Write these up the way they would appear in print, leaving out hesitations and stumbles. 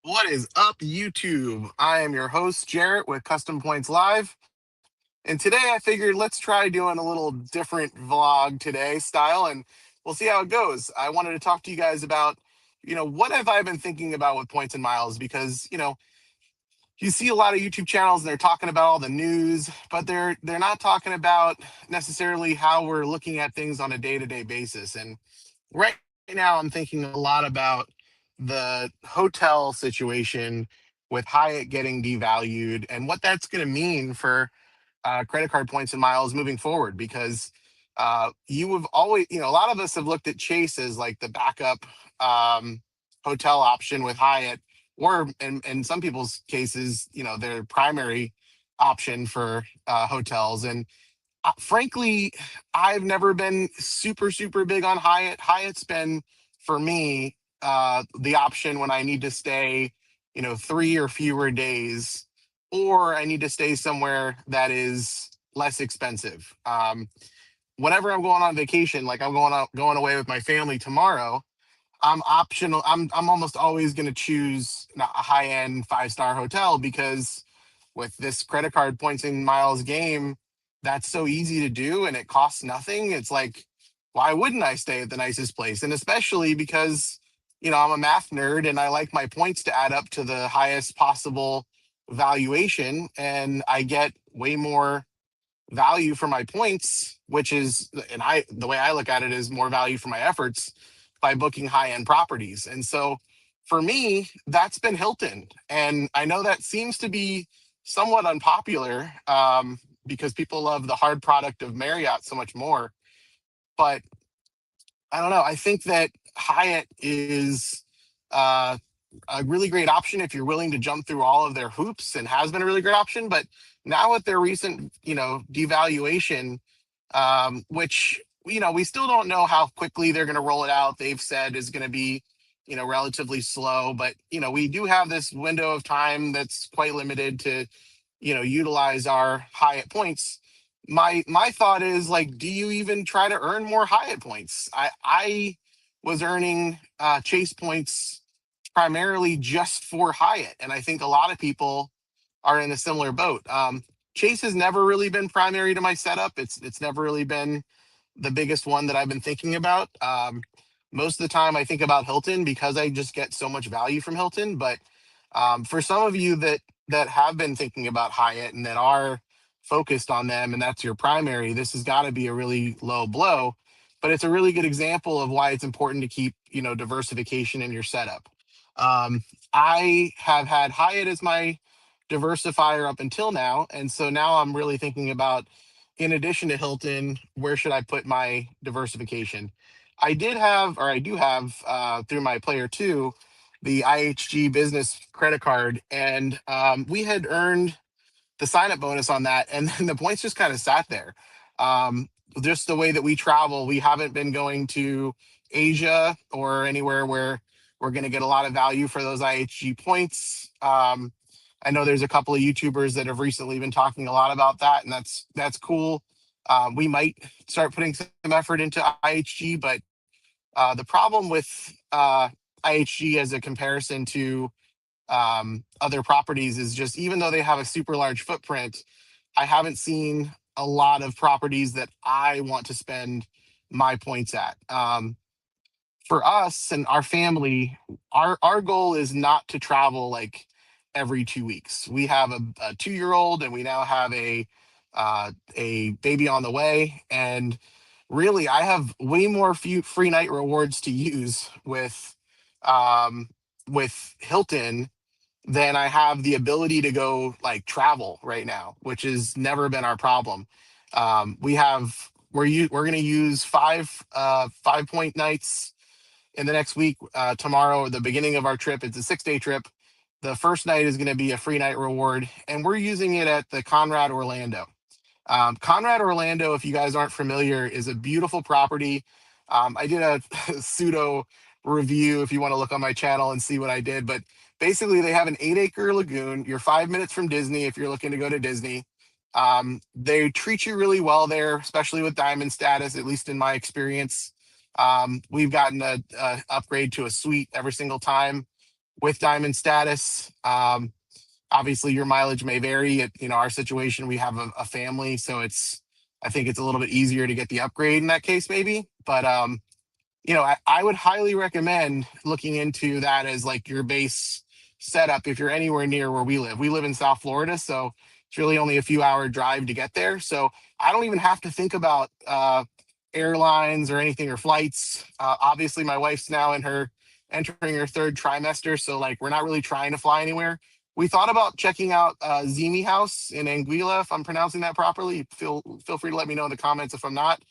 What is up, YouTube? I am your host, Jarrett with Custom Points Live. And today I figured let's try doing a little different vlog today style and we'll see how it goes. I wanted to talk to you guys about, what have I been thinking about with points and miles? Because, you see a lot of YouTube channels and they're talking about all the news, but they're not talking about necessarily how we're looking at things on a day-to-day basis. And right now I'm thinking a lot about the hotel situation with Hyatt getting devalued and what that's going to mean for credit card points and miles moving forward. Because you have always, a lot of us have looked at Chase as like the backup hotel option with Hyatt, or in some people's cases, their primary option for hotels. And frankly, I've never been super big on Hyatt. Hyatt's been for me the option when I need to stay, 3 or fewer days, or I need to stay somewhere that is less expensive. Whenever I'm going on vacation, like I'm going away with my family tomorrow, I'm optional. I'm almost always going to choose a high end 5-star hotel because with this credit card points and miles game, that's so easy to do and it costs nothing. It's like, why wouldn't I stay at the nicest place? And especially because, I'm a math nerd and I like my points to add up to the highest possible valuation, and I get way more value for my points, which is, and the way I look at it is more value for my efforts by booking high end properties. And so for me, that's been Hilton. And I know that seems to be somewhat unpopular because people love the hard product of Marriott so much more. But I don't know. I think that Hyatt is uh, a really great option if you're willing to jump through all of their hoops, and has been a really great option. But now with their recent, devaluation, which we still don't know how quickly they're going to roll it out. They've said is going to be, relatively slow, but we do have this window of time that's quite limited to, utilize our Hyatt points. My thought is, like, do you even try to earn more Hyatt points? I was earning Chase points primarily just for Hyatt, and I think a lot of people are in a similar boat. Chase has never really been primary to my setup. It's never really been the biggest one that I've been thinking about. Most of the time, I think about Hilton because I just get so much value from Hilton. But for some of you that have been thinking about Hyatt and that are focused on them, and that's your primary, this has got to be a really low blow. But it's a really good example of why it's important to keep diversification in your setup. I have had Hyatt as my diversifier up until now, and so now I'm really thinking about, in addition to Hilton, where should I put my diversification? I do have through my player two, the IHG business credit card, and we had earned the sign up bonus on that, and then the points just kind of sat there. Um, just the way that we travel, we haven't been going to Asia or anywhere where we're going to get a lot of value for those IHG points. I know there's a couple of YouTubers that have recently been talking a lot about that, and that's cool. We might start putting some effort into IHG, but the problem with IHG as a comparison to other properties is just, even though they have a super large footprint, I haven't seen a lot of properties that I want to spend my points at. For us and our family, our goal is not to travel like every 2 weeks. We have a 2 year old, and we now have a baby on the way. And really, I have way more free night rewards to use um, with Hilton than I have the ability to go like travel right now, which has never been our problem. We're going to use 5 point nights in the next week. Tomorrow, the beginning of our trip, it's a 6-day trip. The first night is going to be a free night reward, and we're using it at the Conrad Orlando. Conrad Orlando, if you guys aren't familiar, is a beautiful property. I did a pseudo review if you want to look on my channel and see what I did. But basically, they have an 8-acre lagoon. You're 5 minutes from Disney if you're looking to go to Disney. They treat you really well there, especially with diamond status, at least in my experience. We've gotten a upgrade to a suite every single time. with diamond status. Obviously, your mileage may vary. Our situation, we have a family, so I think it's a little bit easier to get the upgrade in that case, maybe. But I would highly recommend looking into that as like your base setup if you're anywhere near where we live. We live in South Florida, so it's really only a few hour drive to get there. So I don't even have to think about airlines or anything or flights. Obviously, my wife's now entering her third trimester, so like we're not really trying to fly anywhere. We thought about checking out Zimi House in Anguilla, if I'm pronouncing that properly. Feel free to let me know in the comments if I'm not.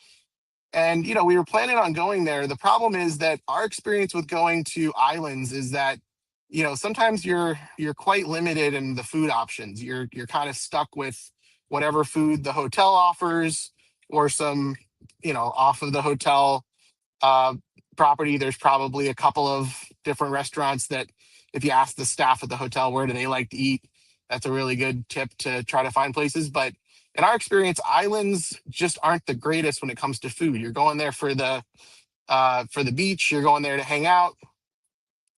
And we were planning on going there. The problem is that our experience with going to islands is that sometimes you're quite limited in the food options. You're kind of stuck with whatever food the hotel offers, or some off of the hotel uh, property. There's probably a couple of different restaurants that, if you ask the staff at the hotel where do they like to eat, that's a really good tip to try to find places. But in our experience, islands just aren't the greatest when it comes to food. You're going there for the beach. You're going there to hang out,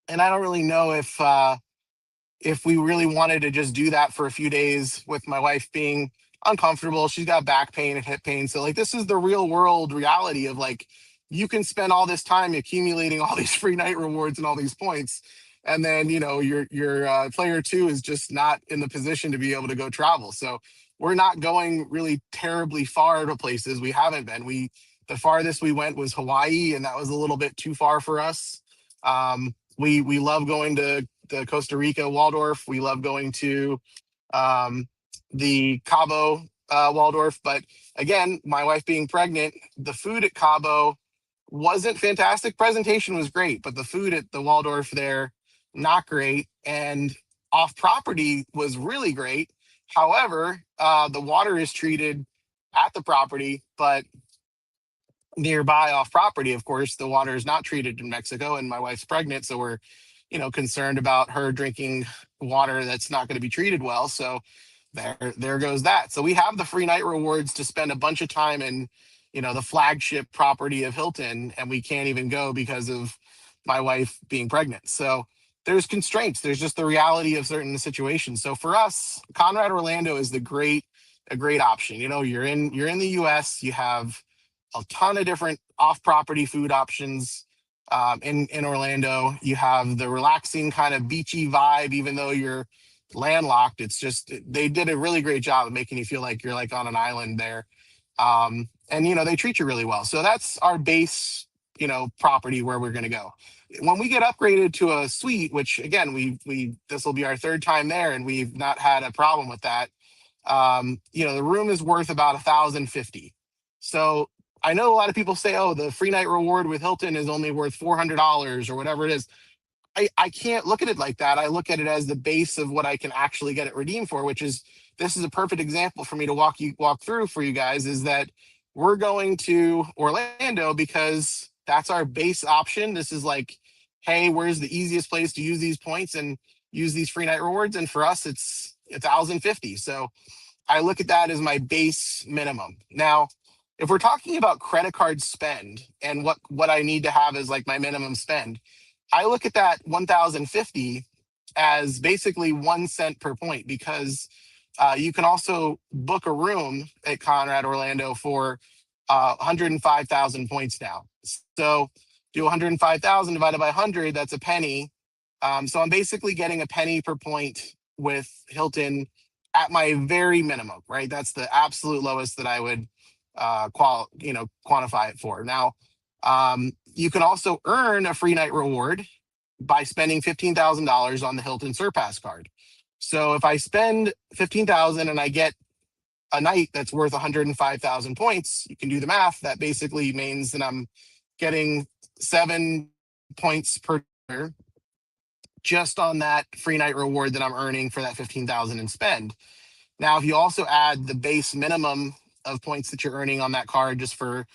and I don't really know if we really wanted to just do that for a few days with my wife being uncomfortable. She's got back pain and hip pain. So like this is the real world reality of like you can spend all this time accumulating all these free night rewards and all these points. And then, your player two is just not in the position to be able to go travel. So we're not going really terribly far to places. We haven't been. The farthest we went was Hawaii, and that was a little bit too far for us. We love going to the Costa Rica Waldorf. We love going to um, the Cabo Waldorf. But again, my wife being pregnant, the food at Cabo wasn't fantastic. Presentation was great, but the food at the Waldorf there, not great. And off property was really great. However, the water is treated at the property, but nearby off property, of course, the water is not treated in Mexico, and my wife's pregnant, so we're concerned about her drinking water that's not going to be treated well. So there goes that. So we have the free night rewards to spend a bunch of time in the flagship property of Hilton, and we can't even go because of my wife being pregnant. So there's constraints. There's just the reality of certain situations. So for us, Conrad Orlando is a great option. You're in the US, you have a ton of different off-property food options. In Orlando, you have the relaxing kind of beachy vibe, even though you're landlocked. It's just they did a really great job of making you feel like you're like on an island there. And they treat you really well. So that's our base, property where we're going to go. When we get upgraded to a suite, which again, we this will be our third time there, and we've not had a problem with that. The room is worth about 1,050. So I know a lot of people say, oh, the free night reward with Hilton is only worth $400 or whatever it is. I can't look at it like that. I look at it as the base of what I can actually get it redeemed for, which is this is a perfect example for me to walk through for you guys, is that we're going to Orlando because that's our base option. This is like, hey, where's the easiest place to use these points and use these free night rewards? And for us, it's 1,050. So I look at that as my base minimum. Now, if we're talking about credit card spend and what I need to have as like my minimum spend, I look at that 1,050 as basically 1 cent per point, because you can also book a room at Conrad Orlando for 105,000 points now. So do 105,000 divided by 100, that's a penny. So I'm basically getting a penny per point with Hilton at my very minimum, right? That's the absolute lowest that I would quantify it for. Now, you can also earn a free night reward by spending $15,000 on the Hilton Surpass card. So if I spend 15,000 and I get a night that's worth 105,000 points, you can do the math. That basically means that I'm getting 7 points per year just on that free night reward that I'm earning for that 15,000 in spend. Now, if you also add the base minimum of points that you're earning on that card just for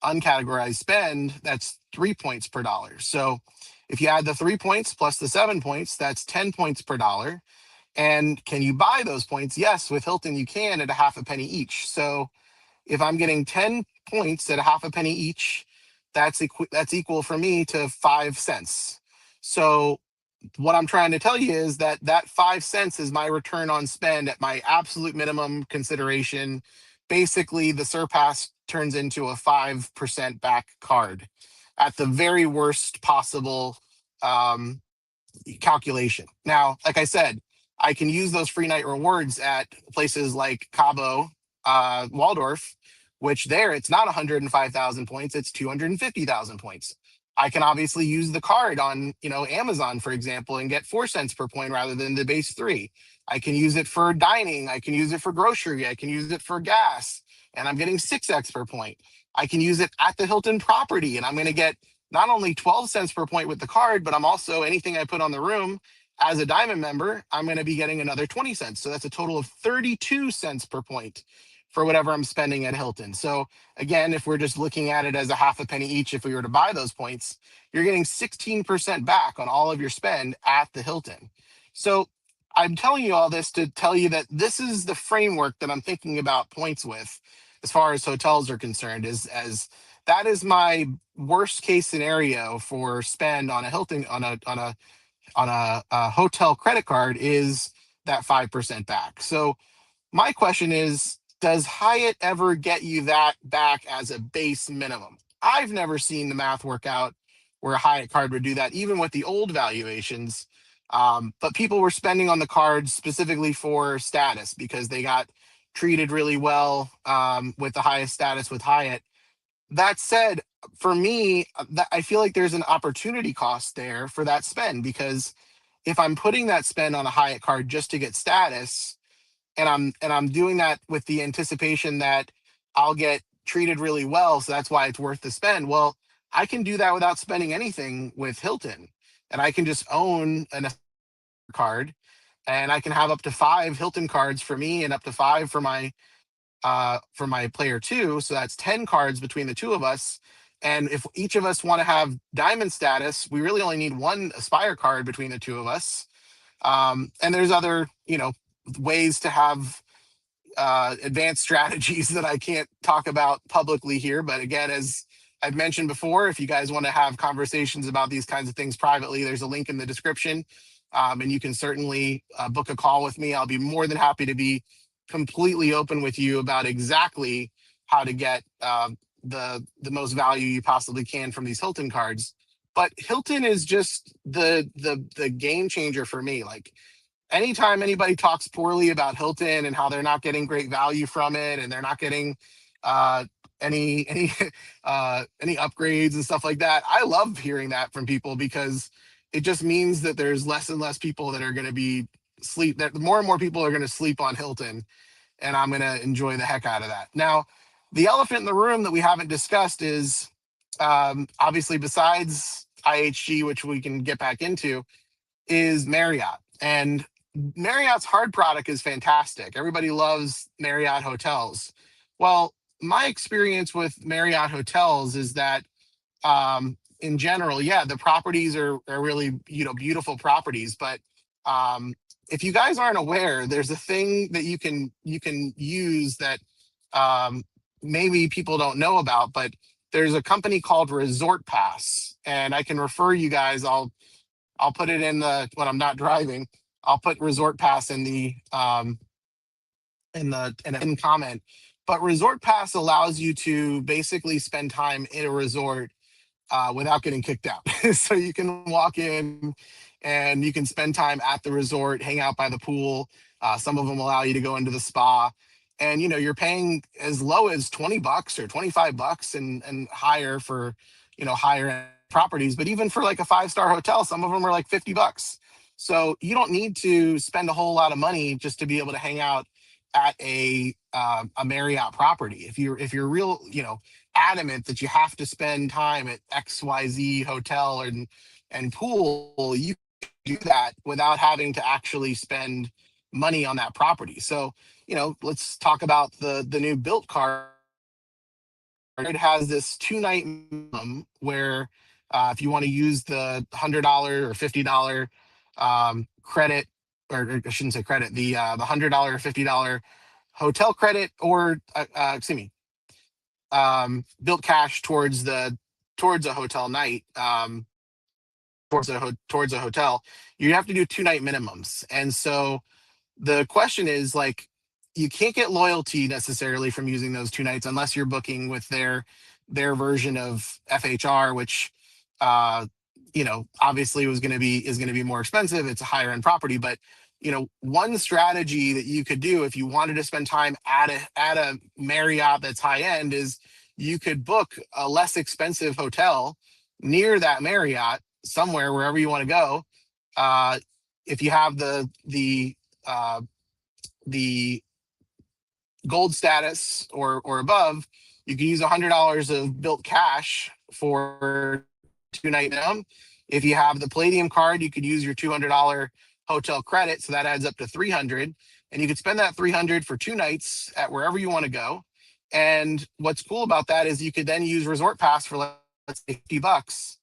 uncategorized spend, that's 3 points per dollar. So if you add the 3 points plus the 7 points, that's 10 points per dollar. And can you buy those points? Yes, with Hilton, you can at a half a penny each. So if I'm getting 10 points at a half a penny each, that's equal for me to 5 cents. So what I'm trying to tell you is that that 5 cents is my return on spend at my absolute minimum consideration. Basically, the surpass turns into a 5% back card at the very worst possible um, calculation. Now, like I said, I can use those free night rewards at places like Cabo, Waldorf, which there it's not 105,000 points, it's 250,000 points. I can obviously use the card on, Amazon, for example, and get 4 cents per point rather than the base three. I can use it for dining. I can use it for grocery. I can use it for gas, and I'm getting 6x per point. I can use it at the Hilton property, and I'm going to get not only 12 cents per point with the card, but I'm also anything I put on the room as a diamond member, I'm going to be getting another 20 cents. So that's a total of 32 cents per point for whatever I'm spending at Hilton. So again, if we're just looking at it as a half a penny each, if we were to buy those points, you're getting 16% back on all of your spend at the Hilton. So I'm telling you all this to tell you that this is the framework that I'm thinking about points with as far as hotels are concerned, is as that is my worst case scenario for spend on a Hilton on a hotel credit card is that 5% back. So my question is, does Hyatt ever get you that back as a base minimum? I've never seen the math work out where a Hyatt card would do that, even with the old valuations. But people were spending on the cards specifically for status because they got treated really well with the highest status with Hyatt. That said, for me, I feel like there's an opportunity cost there for that spend, because if I'm putting that spend on a Hyatt card just to get status, and I'm doing that with the anticipation that I'll get treated really well, so that's why it's worth the spend. Well, I can do that without spending anything with Hilton, and I can just own an card, and I can have up to 5 Hilton cards for me and up to 5 for my player two. So that's 10 cards between the two of us. And if each of us want to have diamond status, we really only need one Aspire card between the two of us. And there's other, ways to have advanced strategies that I can't talk about publicly here. But again, as I've mentioned before, if you guys want to have conversations about these kinds of things privately, there's a link in the description. And you can certainly book a call with me. I'll be more than happy to be completely open with you about exactly how to get the most value you possibly can from these Hilton cards. But Hilton is just the game changer for me. Like, anytime anybody talks poorly about Hilton and how they're not getting great value from it and they're not getting uh, any any upgrades and stuff like that, I love hearing that from people, because it just means that there's less and less people that are going to be sleep that more and more people are going to sleep on Hilton, and I'm going to enjoy the heck out of that. Now, the elephant in the room that we haven't discussed is obviously, besides IHG, which we can get back into, is Marriott. And Marriott's hard product is fantastic. Everybody loves Marriott hotels. Well, my experience with Marriott hotels is that in general, yeah, the properties are really, beautiful properties. But if you guys aren't aware, there's a thing that you can use that maybe people don't know about, but there's a company called Resort Pass, and I can refer you guys. I'll put it in the when I'm not driving. I'll put Resort Pass in comment. But Resort Pass allows you to basically spend time in a resort without getting kicked out. So you can walk in and you can spend time at the resort, hang out by the pool. Some of them allow you to go into the spa, and you're paying as low as $20 or $25 and higher for higher end properties. But even for like a 5-star hotel, some of them are like $50. So you don't need to spend a whole lot of money just to be able to hang out at a Marriott property. If you're real, adamant that you have to spend time at XYZ hotel and pool, you can do that without having to actually spend money on that property. So, let's talk about the new built card. It has this 2-night minimum where if you want to use the $100 or $50 credit, or I shouldn't say credit, the $100 or $50 hotel credit, or excuse me, built cash towards a hotel night. towards a hotel, you have to do 2 night minimums. And so the question is like, you can't get loyalty necessarily from using those 2 nights unless you're booking with their version of FHR, which uh obviously is going to be more expensive. It's a higher end property, but one strategy that you could do if you wanted to spend time at a Marriott that's high end is you could book a less expensive hotel near that Marriott somewhere wherever you want to go. If you have uh, the gold status or above, you can use $100 of built cash for 2 night minimum. If you have the Palladium card, you could use your $200 hotel credit, so that adds up to 300, and you could spend that 300 for 2 nights at wherever you want to go. And what's cool about that is you could then use Resort Pass for, let's say, $50,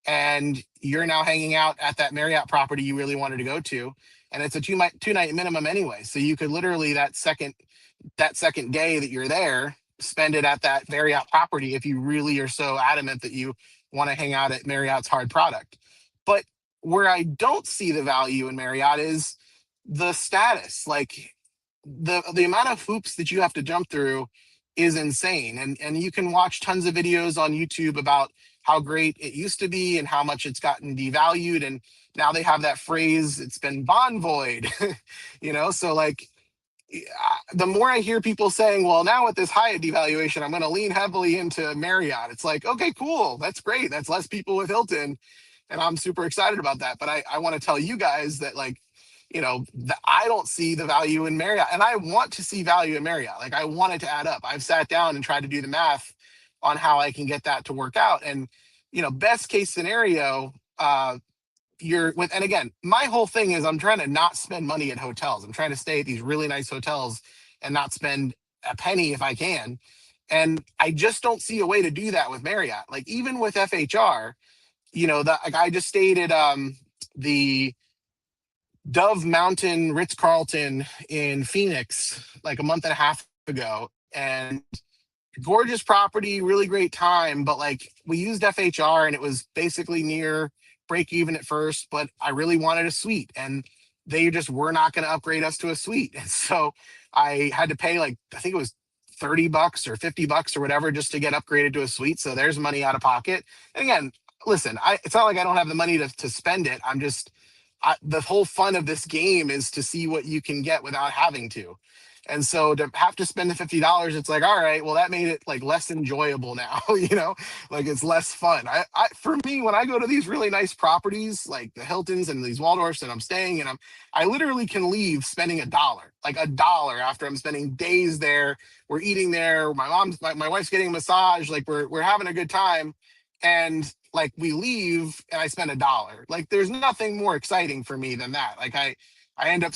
and you're now hanging out at that Marriott property you really wanted to go to, and it's a 2 night minimum anyway. So you could literally that second day that you're there, spend it at that Marriott property if you really are so adamant that you want to hang out at Marriott's hard product. But where I don't see the value in Marriott is the status. Like the amount of hoops that you have to jump through is insane. And you can watch tons of videos on YouTube about how great it used to be and how much it's gotten devalued. And now they have that phrase, it's been bond void. So like, the more I hear people saying, well, now with this Hyatt devaluation, I'm going to lean heavily into Marriott. It's like, okay, cool. That's great. That's less people with Hilton. And I'm super excited about that. But I want to tell you guys that, like, I don't see the value in Marriott, and I want to see value in Marriott. Like, I want it to add up. I've sat down and tried to do the math on how I can get that to work out. And, best case scenario, and again, my whole thing is I'm trying to not spend money at hotels. I'm trying to stay at these really nice hotels and not spend a penny if I can. And I just don't see a way to do that with Marriott. Like, even with FHR, like, I just stayed at the Dove Mountain Ritz-Carlton in Phoenix like a month and a half ago, and gorgeous property, really great time. But like, we used FHR and it was basically near break even at first, but I really wanted a suite, and they just were not going to upgrade us to a suite. And so I had to pay, like, I think it was $30 or $50 or whatever just to get upgraded to a suite. So there's money out of pocket. And again, listen, it's not like I don't have the money to spend it. The whole fun of this game is to see what you can get without having to. And so to have to spend the $50, it's like, all right, well, that made it like less enjoyable now, like it's less fun. For me, when I go to these really nice properties, like the Hiltons and these Waldorfs, and I'm staying, and I literally can leave spending $1 after I'm spending days there. We're eating there. My wife's getting a massage. Like, we're having a good time. And like, we leave and I spend $1. Like, there's nothing more exciting for me than that. Like, I end up,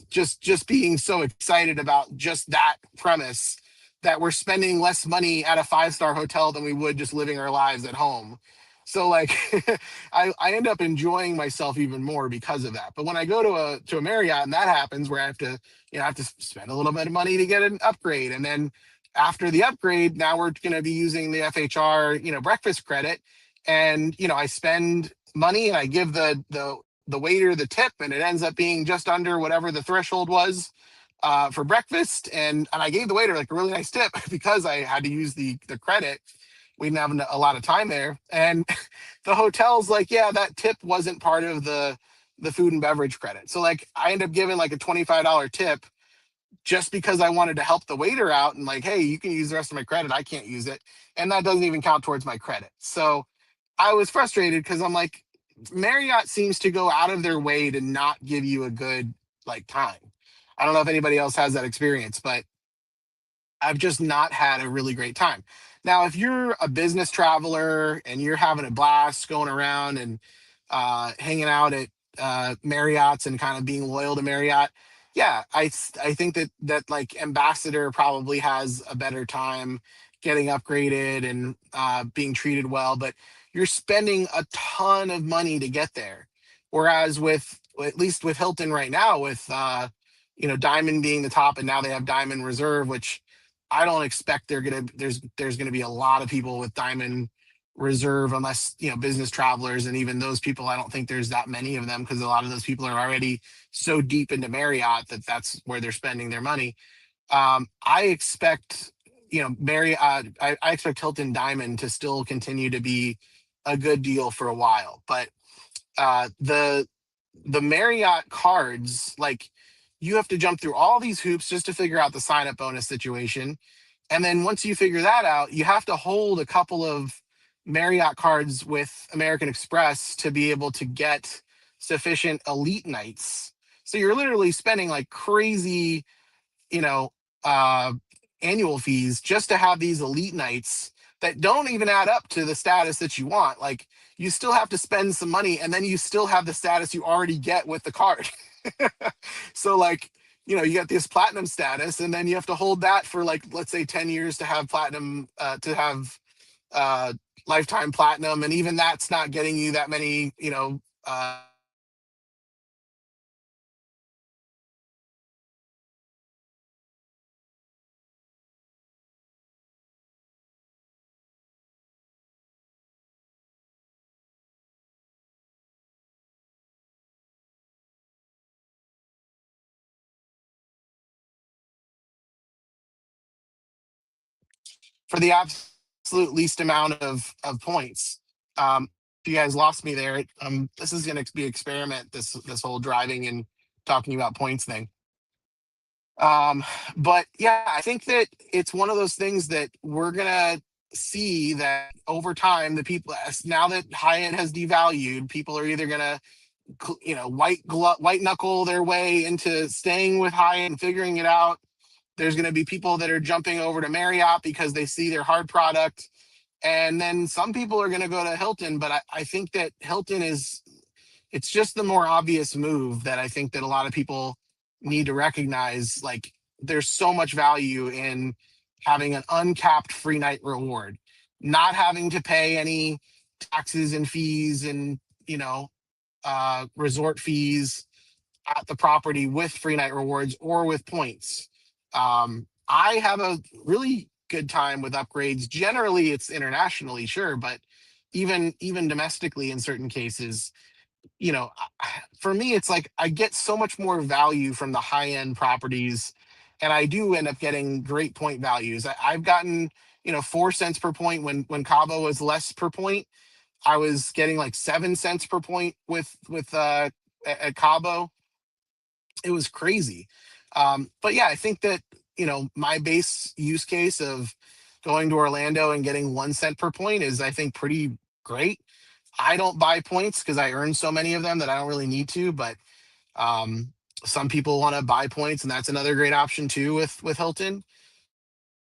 just being so excited about just that premise that we're spending less money at a 5-star hotel than we would just living our lives at home. So like, I end up enjoying myself even more because of that. But when I go to a Marriott and that happens, where I have to spend a little bit of money to get an upgrade, and then after the upgrade, now we're going to be using the FHR, breakfast credit, and I spend money and I give the waiter the tip, and it ends up being just under whatever the threshold was for breakfast. And I gave the waiter like a really nice tip because I had to use the credit. We didn't have a lot of time there, and the hotel's like, yeah, that tip wasn't part of the food and beverage credit. So like, I end up giving like a $25 tip just because I wanted to help the waiter out, and like, hey, you can use the rest of my credit, I can't use it, and that doesn't even count towards my credit. So I was frustrated because I'm like, Marriott seems to go out of their way to not give you a good like time. I don't know if anybody else has that experience, but I've just not had a really great time. Now, if you're a business traveler and you're having a blast going around and hanging out at Marriott's and kind of being loyal to Marriott, yeah, I think that like Ambassador probably has a better time getting upgraded and being treated well, but you're spending a ton of money to get there. Whereas with, at least with Hilton right now, with Diamond being the top, and now they have Diamond Reserve, which I don't expect there's gonna be a lot of people with Diamond reserve unless, business travelers, and even those people, I don't think there's that many of them because a lot of those people are already so deep into Marriott that that's where they're spending their money. I expect, Marriott, I expect Hilton Diamond to still continue to be a good deal for a while, but the Marriott cards, like, you have to jump through all these hoops just to figure out the sign up bonus situation. And then once you figure that out, you have to hold a couple of Marriott cards with American Express to be able to get sufficient elite nights. So you're literally spending like crazy, you know, uh, annual fees just to have these elite nights that don't even add up to the status that you want. Like, you still have to spend some money and then you still have the status you already get with the card. So, like, you get this platinum status and then you have to hold that for, like, let's say 10 years to have platinum, to have uh, lifetime platinum. And even that's not getting you that many, for the absolute least amount of points. If you guys lost me there, this is going to be an experiment. This whole driving and talking about points thing. Um, but yeah, I think that it's one of those things that we're gonna see that over time, the people, now that high end has devalued, people are either gonna, white knuckle their way into staying with high end and figuring it out. There's going to be people that are jumping over to Marriott because they see their hard product. And then some people are going to go to Hilton. But I think that Hilton it's just the more obvious move that I think that a lot of people need to recognize. Like, there's so much value in having an uncapped free night reward, not having to pay any taxes and fees and, resort fees at the property with free night rewards or with points. I have a really good time with upgrades. Generally, it's internationally, sure, but even domestically in certain cases, for me, it's like I get so much more value from the high end properties, and I do end up getting great point values. I've gotten 4 cents per point when Cabo was less per point. I was getting like 7 cents per point with at Cabo. It was crazy. But yeah, I think that, my base use case of going to Orlando and getting 1 cent per point is, I think, pretty great. I don't buy points because I earn so many of them that I don't really need to, but um, some people want to buy points, and that's another great option too with Hilton.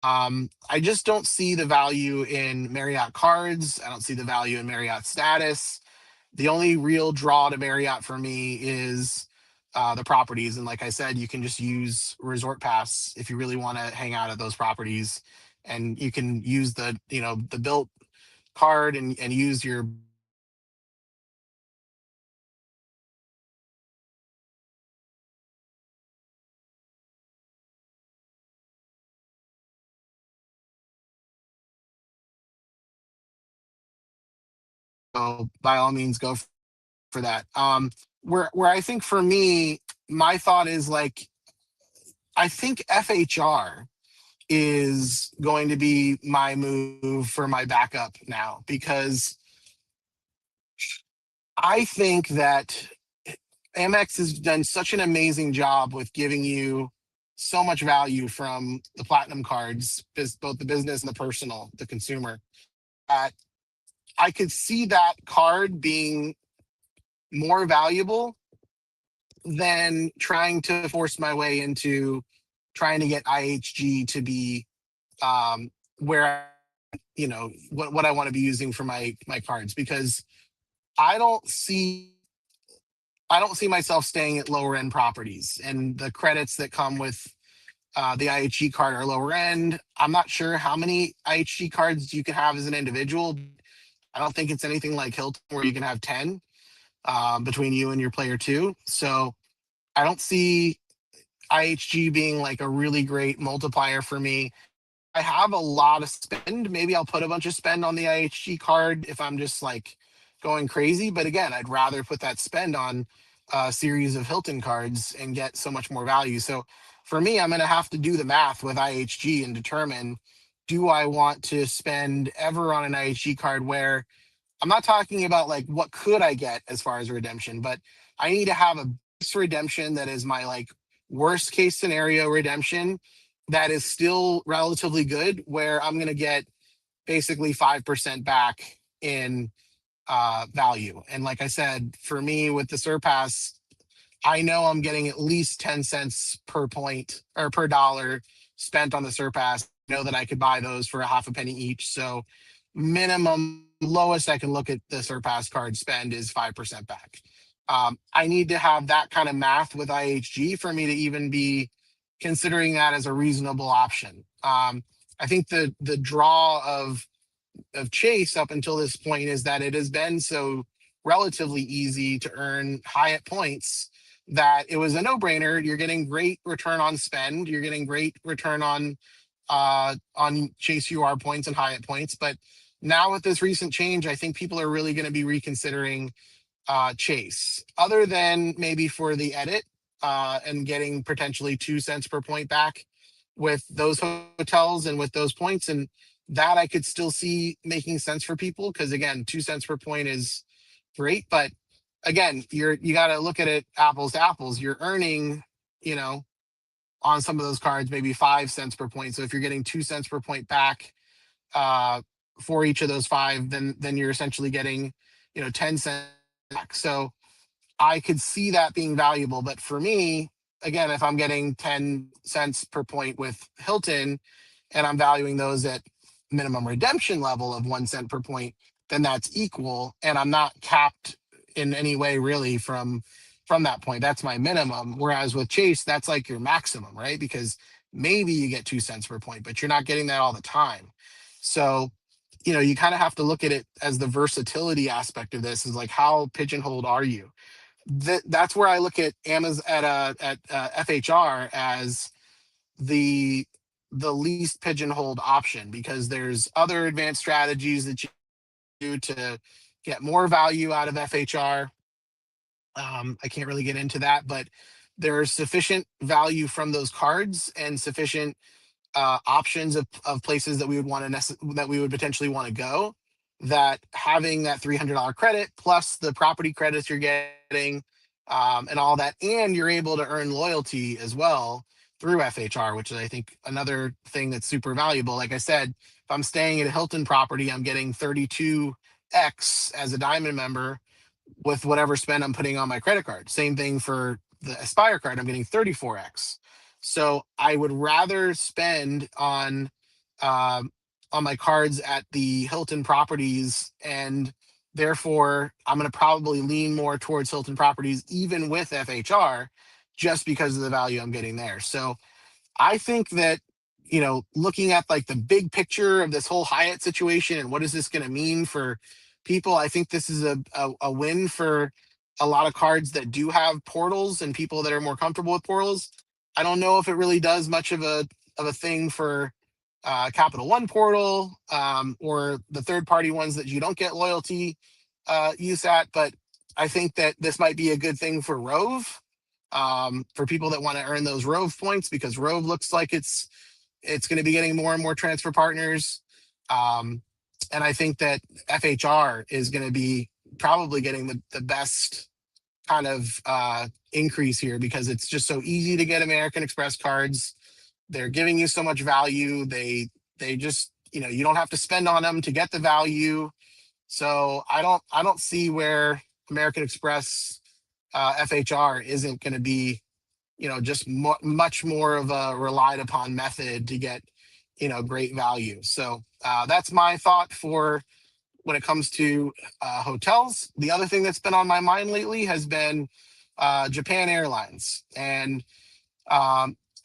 I just don't see the value in Marriott cards. I don't see the value in Marriott status. The only real draw to Marriott for me is the properties. And like I said, you can just use Resort Pass if you really want to hang out at those properties. And you can use the built card and use your so by all means go for that. Where I think for me, my thought is, like, I think FHR is going to be my move for my backup now, because I think that Amex has done such an amazing job with giving you so much value from the platinum cards, both the business and the personal, the consumer. That I could see that card being more valuable than trying to force my way into trying to get IHG to be where, what I want to be using for my cards, because I don't see I don't see myself staying at lower end properties, and the credits that come with the IHG card are lower end. I'm not sure how many IHG cards you can have as an individual. I don't think it's anything like Hilton where you can have 10 between you and your player two. So I don't see IHG being like a really great multiplier for me. I have a lot of spend, maybe I'll put a bunch of spend on the IHG card if I'm just like going crazy. But again, I'd rather put that spend on a series of Hilton cards and get so much more value. So for me, I'm going to have to do the math with IHG and determine, do I want to spend ever on an IHG card where I'm not talking about like what could I get as far as redemption, but I need to have a base redemption that is my like worst case scenario redemption that is still relatively good, where I'm going to get basically 5% back in value. And like I said, for me with the Surpass, I know I'm getting at least 10 cents per point or per dollar spent on the Surpass. I know that I could buy those for a half a penny each. So minimum lowest I can look at the Surpass card spend is 5% back. I need to have that kind of math with IHG for me to even be considering that as a reasonable option. I think the draw of Chase up until this point is that it has been so relatively easy to earn Hyatt points that it was a no-brainer. You're getting great return on spend. You're getting great return on Chase UR points and Hyatt points. But now with this recent change, I think people are really going to be reconsidering Chase, other than maybe for the edit and getting potentially 2 cents per point back with those hotels and with those points. And that I could still see making sense for people, because again, 2 cents per point is great. But again, you got to look at it apples to apples. You're earning, you know, on some of those cards maybe 5 cents per point. So if you're getting 2 cents per point back uh, for each of those five, then you're essentially getting, 10 cents back. So I could see that being valuable. But for me, again, if I'm getting 10 cents per point with Hilton and I'm valuing those at minimum redemption level of 1 cent per point, then that's equal. And I'm not capped in any way really from that point. That's my minimum. Whereas with Chase, that's like your maximum, right? Because maybe you get 2 cents per point, but you're not getting that all the time. So, you kind of have to look at it as the versatility aspect of this, is like, how pigeonholed are you? That's where I look at Amazon at FHR as the least pigeonholed option, because there's other advanced strategies that you do to get more value out of FHR. I can't really get into that, but there's sufficient value from those cards and sufficient options of places that we would want to that we would potentially want to go, that having that $300 credit plus the property credits you're getting and all that, and you're able to earn loyalty as well through FHR, which is I think another thing that's super valuable. Like I said, if I'm staying at a Hilton property, I'm getting 32x as a diamond member with whatever spend I'm putting on my credit card. Same thing for the Aspire card, I'm getting 34x. So I would rather spend on my cards at the Hilton properties, and therefore I'm going to probably lean more towards Hilton properties even with FHR, just because of the value I'm getting there. So I think that, looking at like the big picture of this whole Hyatt situation and what is this going to mean for people, I think this is a win for a lot of cards that do have portals and people that are more comfortable with portals. I don't know if it really does much of a thing for Capital One portal or the third party ones that you don't get loyalty use at, but I think that this might be a good thing for Rove, for people that want to earn those Rove points, because Rove looks like it's going to be getting more and more transfer partners. And I think that FHR is going to be probably getting the best kind of increase here, because it's just so easy to get American Express cards. They're giving you so much value. They just, you don't have to spend on them to get the value. So I don't see where American Express FHR isn't going to be, just much more of a relied upon method to get, great value. So that's my thought for when it comes to hotels. The other thing that's been on my mind lately has been Japan Airlines. And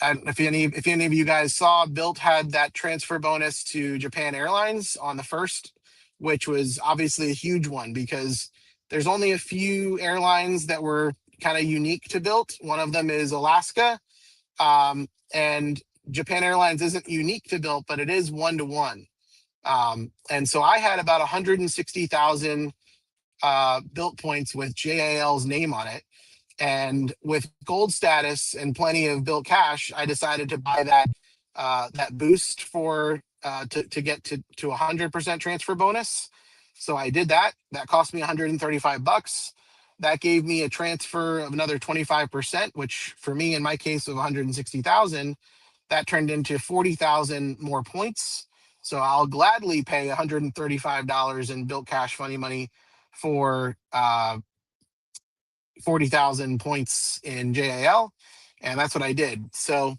if any of you guys saw, Built had that transfer bonus to Japan Airlines on the first, which was obviously a huge one, because there's only a few airlines that were kind of unique to Built. One of them is Alaska, and Japan Airlines isn't unique to Built, but it is one to one. And so I had about 160,000 Built points with JAL's name on it. And with gold status and plenty of Built cash, I decided to buy that boost for to get to 100% transfer bonus. So I did that. That cost me 135 bucks. That gave me a transfer of another 25%, which for me in my case of 160,000, that turned into 40,000 more points. So I'll gladly pay $135 in Built Cash Funny Money for 40,000 points in JAL. And that's what I did. So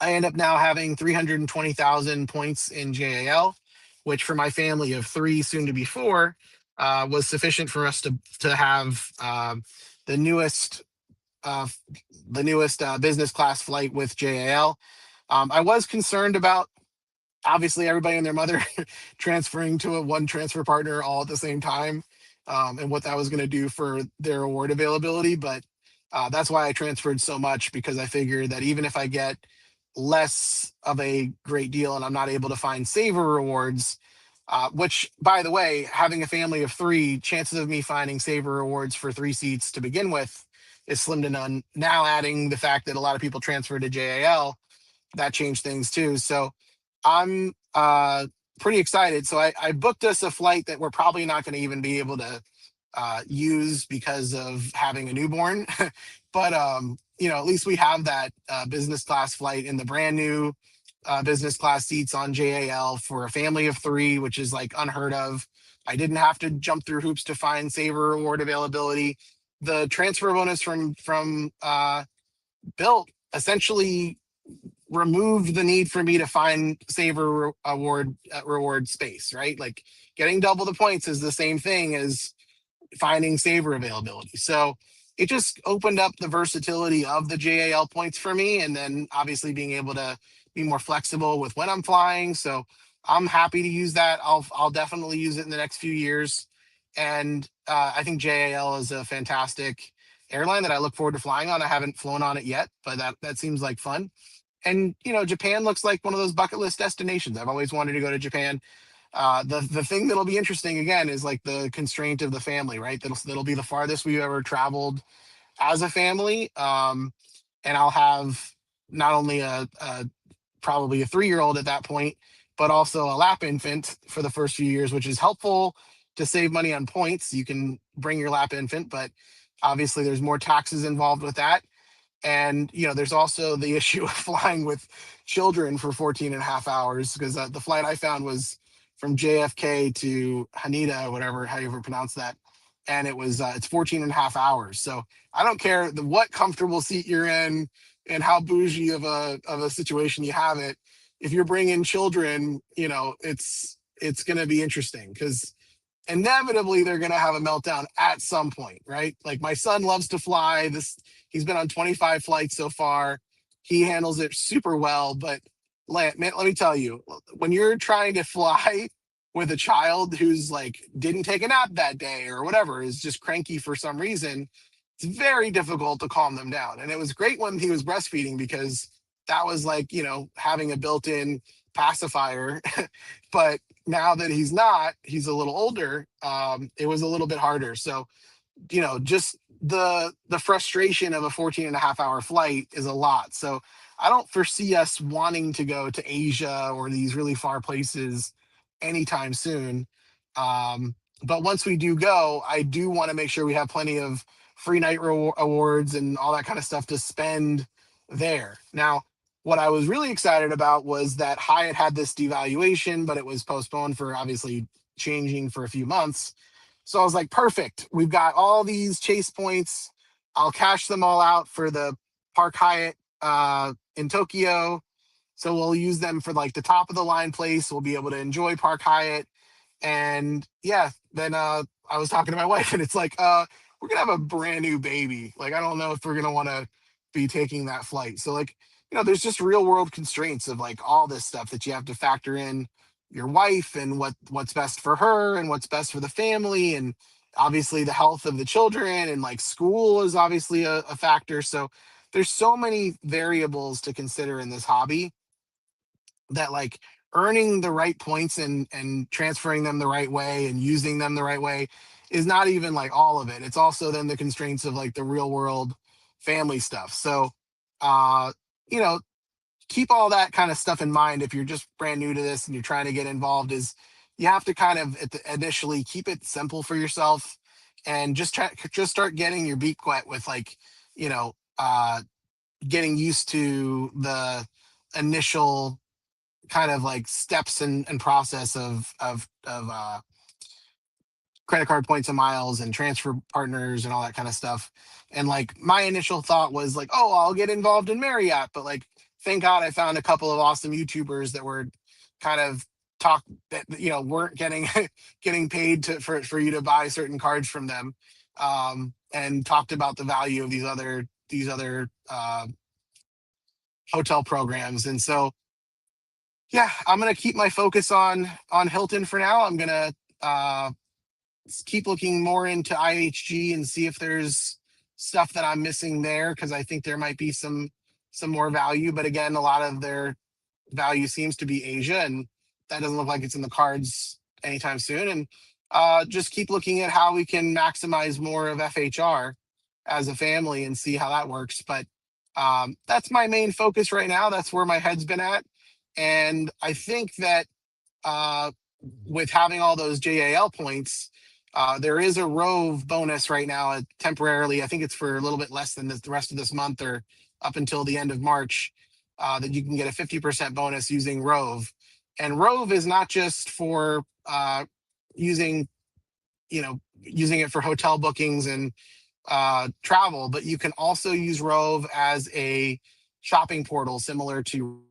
I end up now having 320,000 points in JAL, which for my family of three, soon to be four, was sufficient for us to have the newest uh, business class flight with JAL. I was concerned about obviously everybody and their mother transferring to a one transfer partner all at the same time, and what that was going to do for their award availability. But that's why I transferred so much, because I figured that even if I get less of a great deal and I'm not able to find saver rewards, which by the way, having a family of three, chances of me finding saver rewards for three seats to begin with is slim to none. Now adding the fact that a lot of people transfer to JAL, that changed things too. So I'm pretty excited. So I booked us a flight that we're probably not going to even be able to use because of having a newborn. But at least we have that business class flight in the brand new business class seats on JAL for a family of three, which is like unheard of. I didn't have to jump through hoops to find saver award availability. The transfer bonus from Built essentially removed the need for me to find saver award reward space, right? Like getting double the points is the same thing as finding saver availability. So it just opened up the versatility of the JAL points for me, and then obviously being able to be more flexible with when I'm flying. So I'm happy to use that. I'll definitely use it in the next few years, and I think JAL is a fantastic airline that I look forward to flying on. I haven't flown on it yet, but that seems like fun. And Japan looks like one of those bucket list destinations. I've always wanted to go to Japan. The thing that'll be interesting again is like the constraint of the family, right? That'll be the farthest we've ever traveled as a family. And I'll have not only a probably a 3-year-old at that point, but also a lap infant for the first few years, which is helpful to save money on points. You can bring your lap infant, but obviously there's more taxes involved with that. And there's also the issue of flying with children for 14 and a half hours, because the flight I found was from JFK to Haneda, whatever, how you ever pronounce that. And it's 14 and a half hours. So I don't care what comfortable seat you're in and how bougie of a situation you have it. If you're bringing children, it's going to be interesting, because inevitably they're going to have a meltdown at some point, right? Like my son loves to fly. He's been on 25 flights so far. He handles it super well, but man, let me tell you, when you're trying to fly with a child who's like didn't take a nap that day or whatever, is just cranky for some reason, it's very difficult to calm them down. And it was great when he was breastfeeding, because that was like, having a built-in pacifier. But now that he's not, he's a little older, it was a little bit harder. So just the frustration of a 14 and a half hour flight is a lot. So I don't foresee us wanting to go to Asia or these really far places anytime soon. But once we do go, I do want to make sure we have plenty of free night awards and all that kind of stuff to spend there. Now, what I was really excited about was that Hyatt had this devaluation, but it was postponed for obviously changing for a few months. So I was like, perfect. We've got all these Chase points. I'll cash them all out for the Park Hyatt in Tokyo. So we'll use them for like the top of the line place. We'll be able to enjoy Park Hyatt. And yeah, then I was talking to my wife, and it's like, we're gonna have a brand new baby. Like, I don't know if we're gonna want to be taking that flight. So like, there's just real world constraints of like all this stuff that you have to factor in your wife and what's best for her and what's best for the family, and obviously the health of the children, and like school is obviously a factor. So there's so many variables to consider in this hobby that like earning the right points and transferring them the right way and using them the right way is not even like all of it. It's also then the constraints of like the real world family stuff. So uh you know, keep all that kind of stuff in mind if you're just brand new to this and you're trying to get involved. Is you have to kind of initially keep it simple for yourself and just start getting your beak wet with like, you know, getting used to the initial kind of like steps and process of credit card points and miles and transfer partners and all that kind of stuff. And like my initial thought was like, oh, I'll get involved in Marriott, but like thank God I found a couple of awesome YouTubers that were kind of talk that, you know, weren't getting getting paid for you to buy certain cards from them, and talked about the value of these other hotel programs. And so yeah, I'm gonna keep my focus on Hilton for now. I'm gonna uh keep looking more into IHG and see if there's stuff that I'm missing there, because I think there might be some more value. But again, a lot of their value seems to be Asia, and that doesn't look like it's in the cards anytime soon. And just keep looking at how we can maximize more of FHR as a family and see how that works. But that's my main focus right now. That's where my head's been at. And I think that uh, with having all those JAL points, there is a Rove bonus right now, temporarily. I think it's for a little bit less than the rest of this month, or up until the end of March, that you can get a 50% bonus using Rove. And Rove is not just for using, you know, using it for hotel bookings and travel, but you can also use Rove as a shopping portal similar to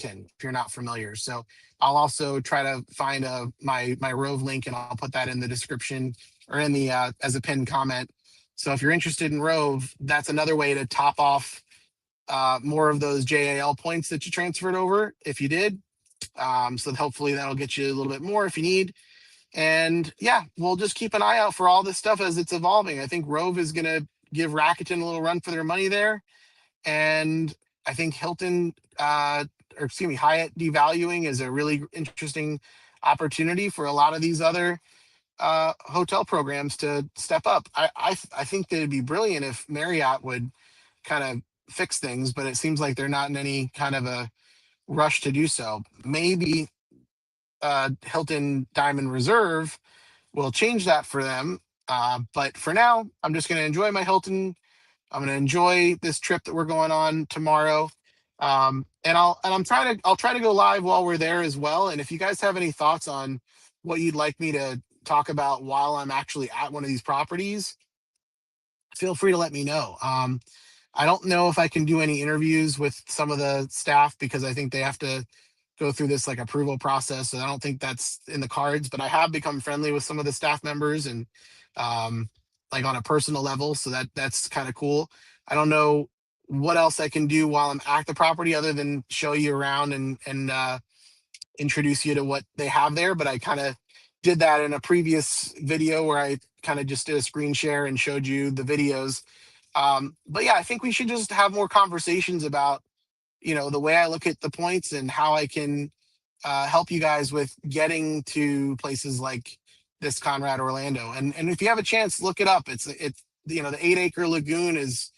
if you're not familiar. So I'll also try to find my Rove link, and I'll put that in the description or in the as a pinned comment. So if you're interested in Rove, that's another way to top off more of those JAL points that you transferred over if you did. So hopefully that'll get you a little bit more if you need. And yeah, we'll just keep an eye out for all this stuff as it's evolving. I think Rove is going to give Rakuten a little run for their money there. And I think Hilton, or excuse me, Hyatt devaluing is a really interesting opportunity for a lot of these other hotel programs to step up. I think that it'd be brilliant if Marriott would kind of fix things, but it seems like they're not in any kind of a rush to do so. Maybe Hilton Diamond Reserve will change that for them. But for now, I'm just going to enjoy my Hilton. I'm going to enjoy this trip that we're going on tomorrow. And I'll try to go live while we're there as well. And if you guys have any thoughts on what you'd like me to talk about while I'm actually at one of these properties, feel free to let me know. I don't know if I can do any interviews with some of the staff because I think they have to go through this like approval process. So I don't think that's in the cards, but I have become friendly with some of the staff members and like on a personal level. So that's kind of cool. I don't know what else I can do while I'm at the property other than show you around and introduce you to what they have there. But I kind of did that in a previous video where I kind of just did a screen share and showed you the videos. But yeah, I think we should just have more conversations about, you know, the way I look at the points and how I can help you guys with getting to places like this Conrad Orlando. And if you have a chance, look it up. It's you know, the 8-acre lagoon is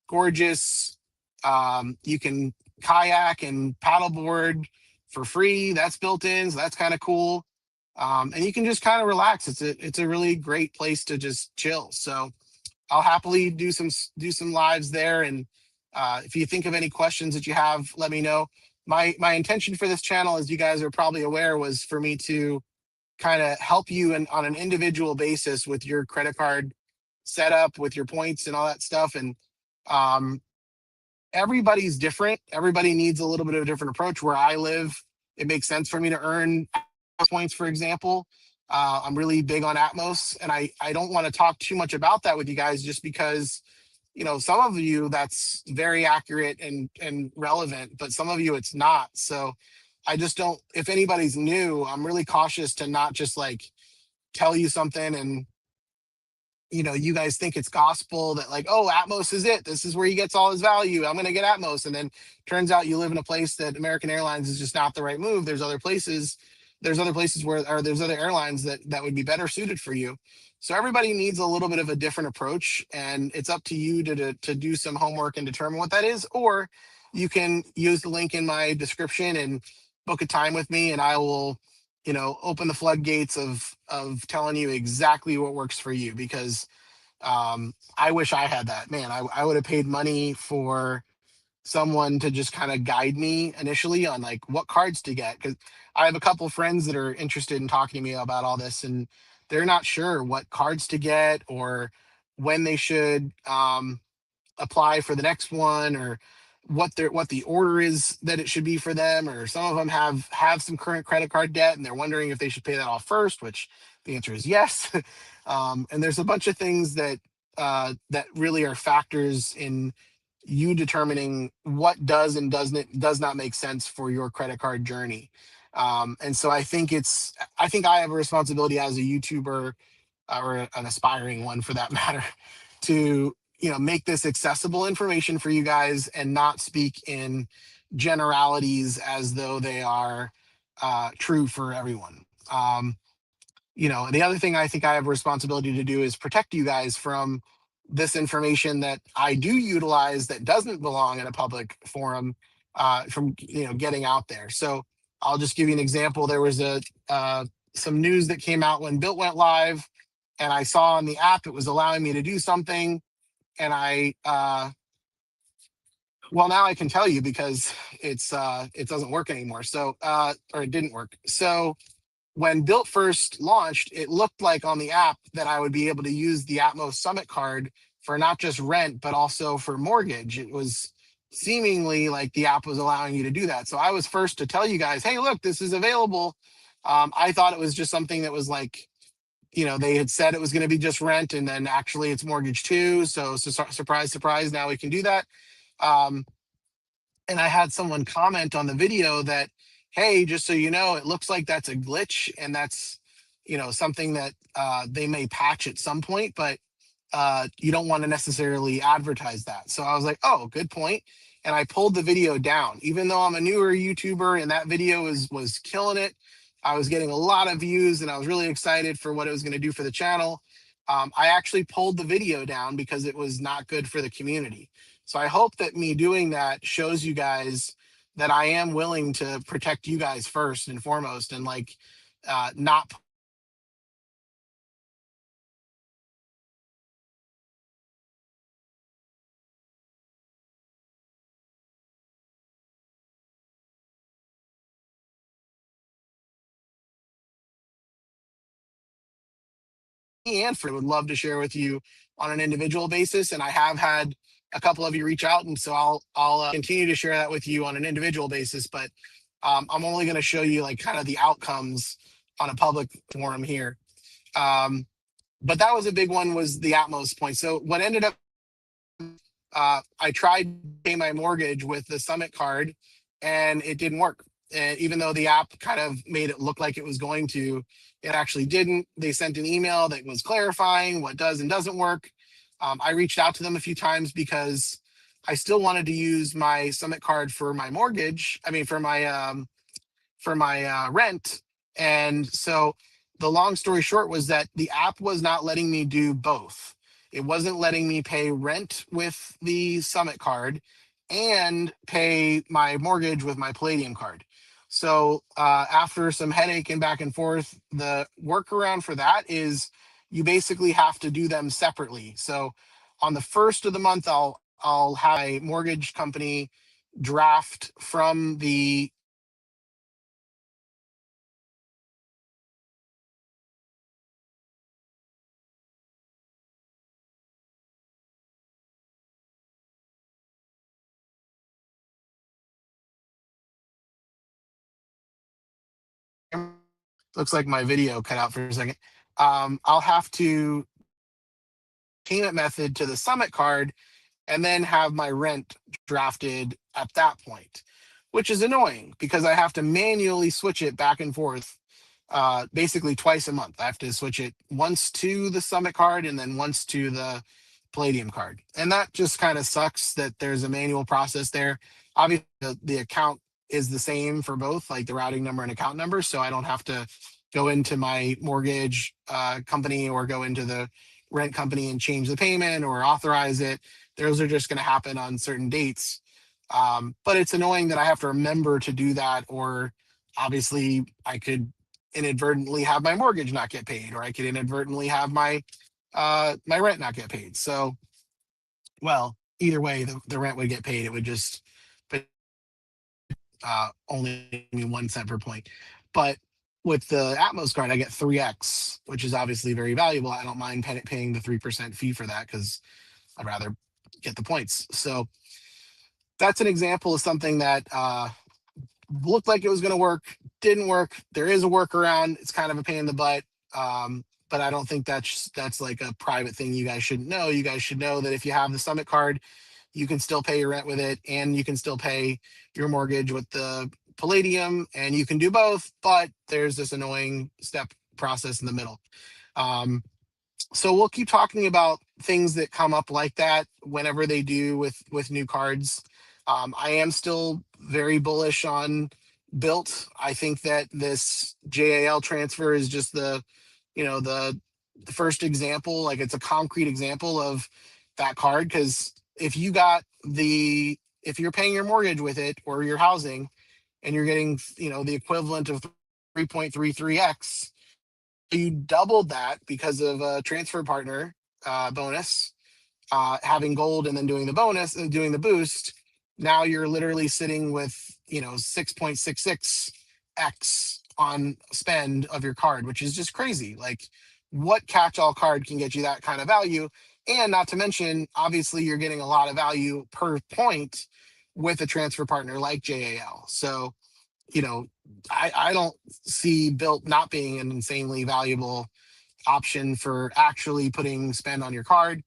gorgeous. You can kayak and paddleboard for free. That's built in, so that's kind of cool. And you can just kind of relax. It's a really great place to just chill. So I'll happily do some lives there. And if you think of any questions that you have, let me know. My intention for this channel, as you guys are probably aware, was for me to kind of help you on an individual basis with your credit card setup, with your points and all that stuff. And um, everybody's different. Everybody needs a little bit of a different approach. Where I live, it makes sense for me to earn points, for example. I'm really big on Atmos, and I don't want to talk too much about that with you guys just because, you know, some of you that's very accurate and relevant, but some of you it's not. So I just don't, if anybody's new, I'm really cautious to not just like tell you something and, you guys think it's gospel that like, oh, Atmos is it. This is where he gets all his value. I'm going to get Atmos. And then turns out you live in a place that American Airlines is just not the right move. There's other places where, or there's other airlines that would be better suited for you. So everybody needs a little bit of a different approach, and it's up to you to do some homework and determine what that is. Or you can use the link in my description and book a time with me, and I will open the floodgates of telling you exactly what works for you, because I wish I had that. Man, I would have paid money for someone to just kind of guide me initially on like what cards to get, because I have a couple friends that are interested in talking to me about all this, and they're not sure what cards to get or when they should apply for the next one, or what the order is that it should be for them. Or some of them have some current credit card debt and they're wondering if they should pay that off first, which the answer is yes. And there's a bunch of things that really are factors in you determining what does not make sense for your credit card journey. And so I think I have a responsibility as a YouTuber, or an aspiring one for that matter, to make this accessible information for you guys and not speak in generalities as though they are true for everyone. The other thing I think I have a responsibility to do is protect you guys from this information that I do utilize that doesn't belong in a public forum, from getting out there. So I'll just give you an example. There was some news that came out when Built went live, and I saw on the app it was allowing me to do something, and well, now I can tell you because it doesn't work anymore. So or it didn't work. So when Built first launched, it looked like on the app that I would be able to use the Atmos Summit card for not just rent, but also for mortgage. It was seemingly like the app was allowing you to do that. So I was first to tell you guys, hey, look, this is available. I thought it was just something that was like, they had said it was going to be just rent, and then actually it's mortgage too. So surprise, surprise, now we can do that. Um, and I had someone comment on the video that, hey, just so you know, it looks like that's a glitch, and that's something that they may patch at some point, but you don't want to necessarily advertise that. So I was like, oh, good point. And I pulled the video down, even though I'm a newer YouTuber, and that video was killing it. I was getting a lot of views, and I was really excited for what it was going to do for the channel. I actually pulled the video down because it was not good for the community. So I hope that me doing that shows you guys that I am willing to protect you guys first and foremost, and like not and for would love to share with you on an individual basis. And I have had a couple of you reach out, and so I'll continue to share that with you on an individual basis. But I'm only going to show you like kind of the outcomes on a public forum here. But that was a big one, was the Atmos point. So what ended up, I tried to pay my mortgage with the Summit card, and it didn't work. And even though the app kind of made it look like it was going to, it actually didn't. They sent an email that was clarifying what does and doesn't work. I reached out to them a few times because I still wanted to use my Summit card for my mortgage. I mean, for my rent. And so the long story short was that the app was not letting me do both. It wasn't letting me pay rent with the Summit card and pay my mortgage with my Palladium card. So after some headache and back and forth, the workaround for that is you basically have to do them separately. So on the first of the month, I'll have a mortgage company draft from the, looks like my video cut out for a second. I'll have to payment method to the Summit card and then have my rent drafted at that point, which is annoying because I have to manually switch it back and forth basically twice a month. I have to switch it once to the Summit card and then once to the Palladium card. And that just kind of sucks that there's a manual process there. Obviously, the account is the same for both, like the routing number and account number. So I don't have to go into my mortgage company or go into the rent company and change the payment or authorize it. Those are just going to happen on certain dates. But it's annoying that I have to remember to do that, or obviously I could inadvertently have my mortgage not get paid, or I could inadvertently have my rent not get paid. So, well, either way, the rent would get paid. It would just only me 1 cent per point. But with the Atmos card, I get 3x, which is obviously very valuable. I don't mind paying the 3% fee for that because I'd rather get the points. So that's an example of something that looked like it was going to work, didn't work. There is a workaround. It's kind of a pain in the butt. But I don't think that's like a private thing you guys shouldn't know. You guys should know that if you have the Summit card, you can still pay your rent with it, and you can still pay your mortgage with the Palladium, and you can do both, but there's this annoying step process in the middle. So we'll keep talking about things that come up like that whenever they do with new cards. I am still very bullish on Built. I think that this JAL transfer is just the first example. Like, it's a concrete example of that card, because if you're paying your mortgage with it or your housing, and you're getting the equivalent of 3.33x, you doubled that because of a transfer partner bonus, having gold and then doing the bonus and doing the boost. Now you're literally sitting with 6.66x on spend of your card, which is just crazy. Like, what catch-all card can get you that kind of value? And not to mention, obviously, you're getting a lot of value per point with a transfer partner like JAL. So, I don't see Built not being an insanely valuable option for actually putting spend on your card.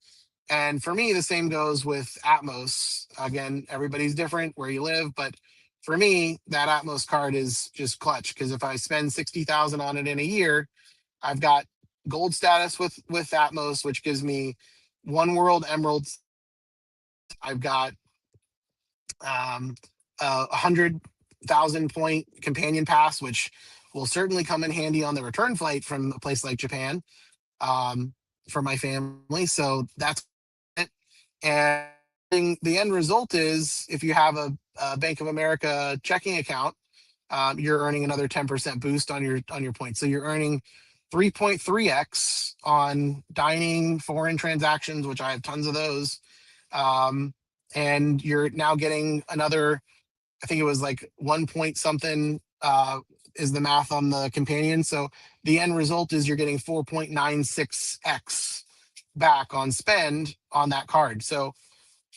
And for me, the same goes with Atmos. Again, everybody's different where you live, but for me, that Atmos card is just clutch, because if I spend 60,000 on it in a year, I've got gold status with Atmos, which gives me one world emeralds. I've got 100,000 point companion pass, which will certainly come in handy on the return flight from a place like Japan, for my family. So that's it. And the end result is, if you have a Bank of America checking account, you're earning another 10% boost on your points. So you're earning 3.3x on dining, foreign transactions, which I have tons of those. And you're now getting another, I think it was like 1 point something is the math on the companion. So the end result is you're getting 4.96x back on spend on that card. So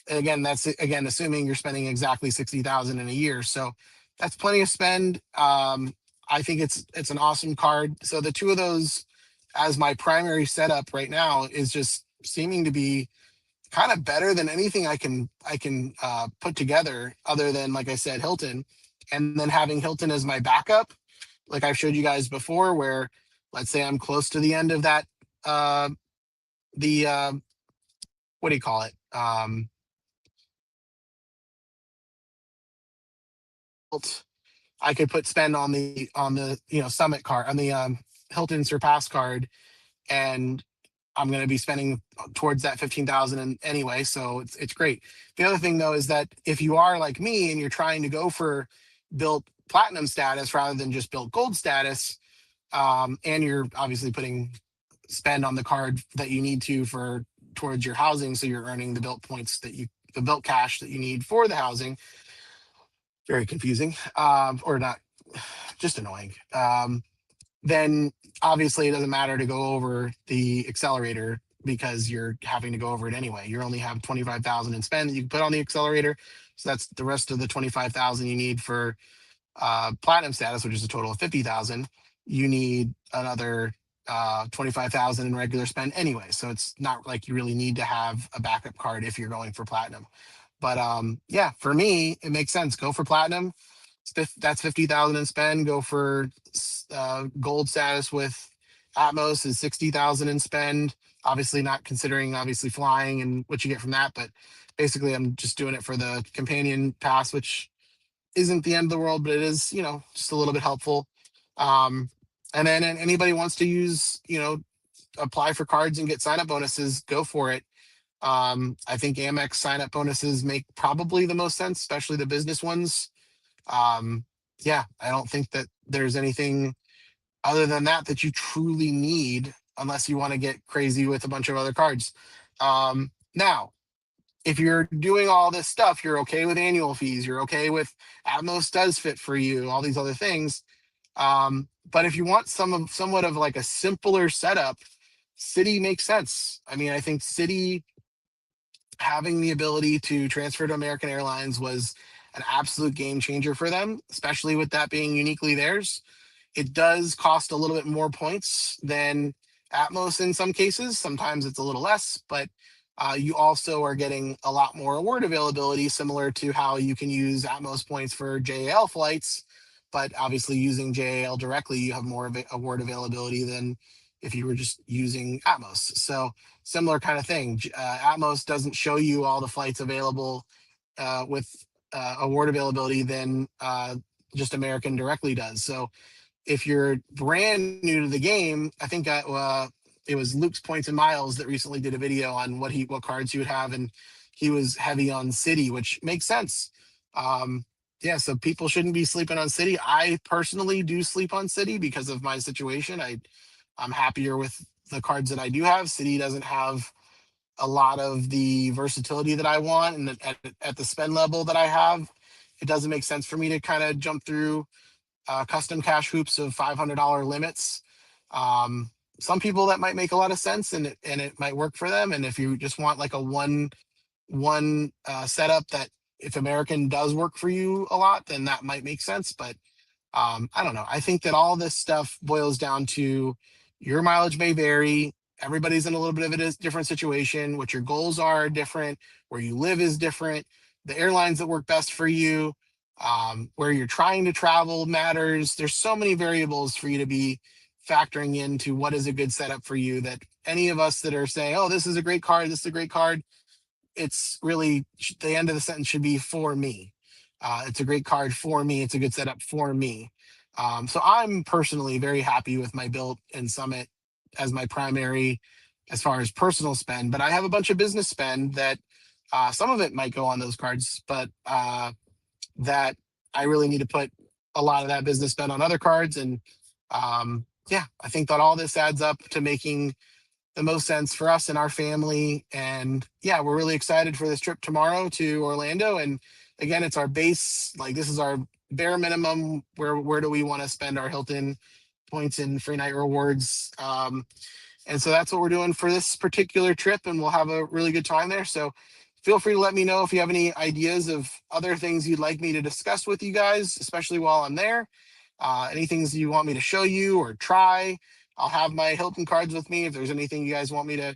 again, that's assuming you're spending exactly 60,000 in a year. So that's plenty of spend. I think it's an awesome card. So the two of those as my primary setup right now is just seeming to be kind of better than anything I can put together, other than, like I said, Hilton. And then having Hilton as my backup, like I've showed you guys before, where let's say I'm close to the end of that, the what do you call it? I could put spend on the Summit card, on the Hilton Surpass card, and I'm going to be spending towards that 15,000 anyway, so it's great. The other thing, though, is that if you are like me and you're trying to go for Built Platinum status rather than just Built Gold status, and you're obviously putting spend on the card that you need to for towards your housing, so you're earning the Built points the Built cash that you need for the housing. Very confusing, or not, just annoying. Then obviously it doesn't matter to go over the accelerator, because you're having to go over it anyway. You only have 25,000 in spend that you can put on the accelerator. So that's the rest of the 25,000 you need for platinum status, which is a total of 50,000. You need another 25,000 in regular spend anyway. So it's not like you really need to have a backup card if you're going for platinum. But yeah, for me, it makes sense. Go for platinum. that's 50,000 in spend. Go for gold status with Atmos is 60,000 in spend. Obviously, not considering obviously flying and what you get from that, but basically, I'm just doing it for the companion pass, which isn't the end of the world, but it is, just a little bit helpful. Um, and then anybody wants to use, apply for cards and get sign up bonuses, go for it. I think Amex sign up bonuses make probably the most sense, especially the business ones. Um, yeah, I don't think that there's anything other than that you truly need unless you want to get crazy with a bunch of other cards. Now, if you're doing all this stuff, you're okay with annual fees, you're okay with Atmos does fit for you, all these other things. But if you want somewhat of like a simpler setup, City makes sense. I mean, I think City having the ability to transfer to American Airlines was an absolute game changer for them, especially with that being uniquely theirs. It does cost a little bit more points than Atmos in some cases. Sometimes it's a little less, but you also are getting a lot more award availability, similar to how you can use Atmos points for JAL flights. But obviously, using JAL directly, you have more award availability than if you were just using Atmos. So, similar kind of thing. Atmos doesn't show you all the flights available with award availability than just American directly does. So, if you're brand new to the game, I think it was Luke's Points and Miles that recently did a video on what cards he would have, and he was heavy on City, which makes sense. Yeah, so people shouldn't be sleeping on City. I personally do sleep on City because of my situation. I'm happier with the cards that I do have. City doesn't have a lot of the versatility that I want, and at the spend level that I have, it doesn't make sense for me to kind of jump through custom cash hoops of $500 limits. Some people that might make a lot of sense, and it might work for them. And if you just want like a one setup that if American does work for you a lot, then that might make sense. But I don't know. I think that all this stuff boils down to your mileage may vary. Everybody's in a little bit of a different situation. What your goals are different. Where you live is different. The airlines that work best for you, where you're trying to travel matters. There's so many variables for you to be factoring into what is a good setup for you, that any of us that are saying, oh, this is a great card, this is a great card, it's really the end of the sentence should be for me. It's a great card for me. It's a good setup for me. So I'm personally very happy with my Built and Summit as my primary as far as personal spend, but I have a bunch of business spend that some of it might go on those cards, but that I really need to put a lot of that business spend on other cards. And yeah, I think that all this adds up to making the most sense for us and our family. And yeah, we're really excited for this trip tomorrow to Orlando. And again, it's our base, like this is our bare minimum. Where do we want to spend our Hilton points and free night rewards? And so that's what we're doing for this particular trip, and we'll have a really good time there. So feel free to let me know if you have any ideas of other things you'd like me to discuss with you guys, especially while I'm there. Any things you want me to show you or try. I'll have my Hilton cards with me if there's anything you guys want me to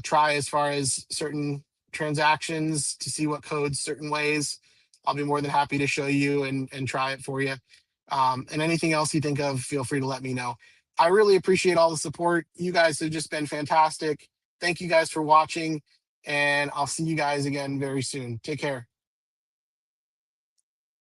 try as far as certain transactions to see what codes certain ways. I'll be more than happy to show you and try it for you. And anything else you think of, feel free to let me know. I really appreciate all the support. You guys have just been fantastic. Thank you guys for watching, and I'll see you guys again very soon. Take care.